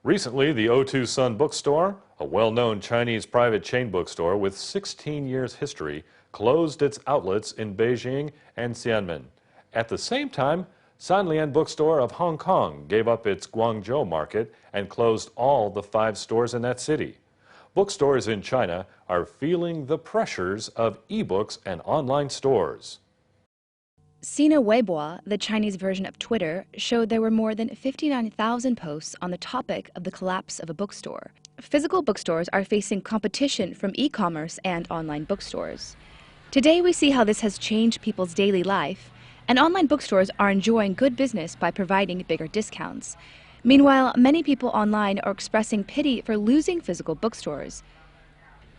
Recently, the O2 Sun Bookstore, a well-known Chinese private chain bookstore with 16 years history, closed its outlets in Beijing and Xiamen. At the same time, Sanlian Bookstore of Hong Kong gave up its Guangzhou market and closed all the 5 stores in that city. Bookstores in China are feeling the pressures of e-books and online stores. Sina Weibo, the Chinese version of Twitter, showed there were more than 59,000 posts on the topic of the collapse of a bookstore. Physical bookstores are facing competition from e-commerce and online bookstores. Today we see how this has changed people's daily life, and online bookstores are enjoying good business by providing bigger discounts. Meanwhile, many people online are expressing pity for losing physical bookstores.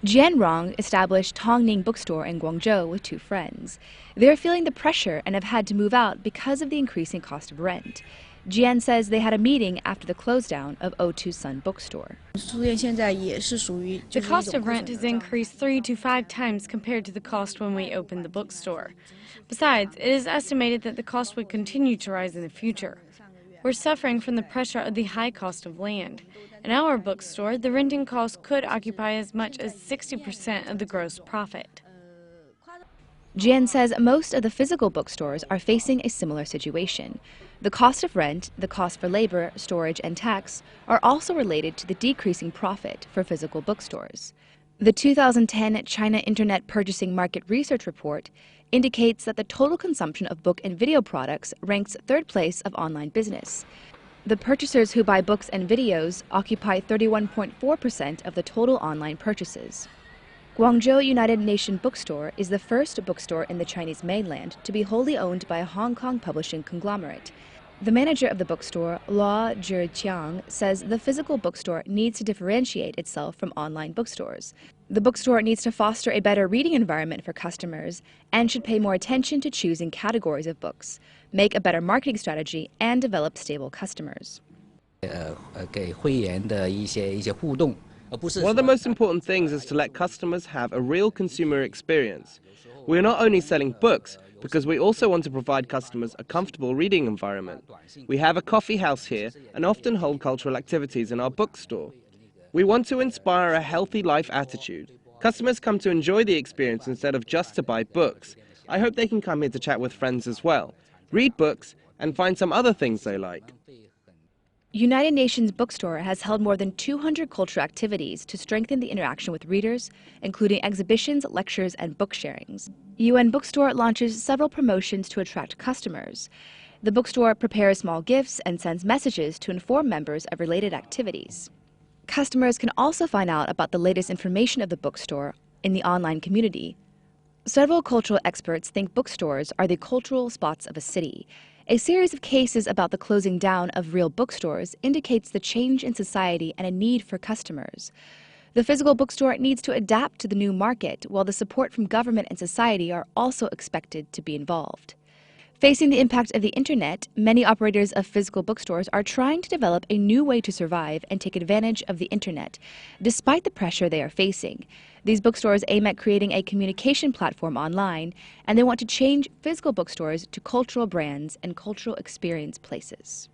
Jian Rong established Tongning Bookstore in Guangzhou with 2 friends. They're feeling the pressure and have had to move out because of the increasing cost of rent. Jian says they had a meeting after the closedown of O2 Sun Bookstore. The cost of rent has increased 3 to 5 times compared to the cost when we opened the bookstore. Besides, it is estimated that the cost would continue to rise in the future. We're suffering from the pressure of the high cost of land. In our bookstore, the renting cost could occupy as much as 60% of the gross profit. Jian says most of the physical bookstores are facing a similar situation. The cost of rent, the cost for labor, storage, and tax are also related to the decreasing profit for physical bookstores. The 2010 China Internet Purchasing Market Research Report indicates that the total consumption of book and video products ranks 3rd place of online business. The purchasers who buy books and videos occupy 31.4% of the total online purchases. Guangzhou United Nation Bookstore is the first bookstore in the Chinese mainland to be wholly owned by a Hong Kong publishing conglomerate. The manager of the bookstore, Luo Zhiqiang, says the physical bookstore needs to differentiate itself from online bookstores. The bookstore needs to foster a better reading environment for customers and should pay more attention to choosing categories of books, make a better marketing strategy, and develop stable customers. One of the most important things is to let customers have a real consumer experience. We are not only selling books, because we also want to provide customers a comfortable reading environment. We have a coffee house here and often hold cultural activities in our bookstore. We want to inspire a healthy life attitude. Customers come to enjoy the experience instead of just to buy books. I hope they can come here to chat with friends as well, read books, and find some other things they like. United Nations Bookstore has held more than 200 cultural activities to strengthen the interaction with readers, including exhibitions, lectures, and book sharings. UN Bookstore launches several promotions to attract customers. The bookstore prepares small gifts and sends messages to inform members of related activities. Customers can also find out about the latest information of the bookstore in the online community. Several cultural experts think bookstores are the cultural spots of a city. A series of cases about the closing down of real bookstores indicates the change in society and a need for customers. The physical bookstore needs to adapt to the new market, while the support from government and society are also expected to be involved. Facing the impact of the internet, many operators of physical bookstores are trying to develop a new way to survive and take advantage of the internet, despite the pressure they are facing. These bookstores aim at creating a communication platform online, and they want to change physical bookstores to cultural brands and cultural experience places.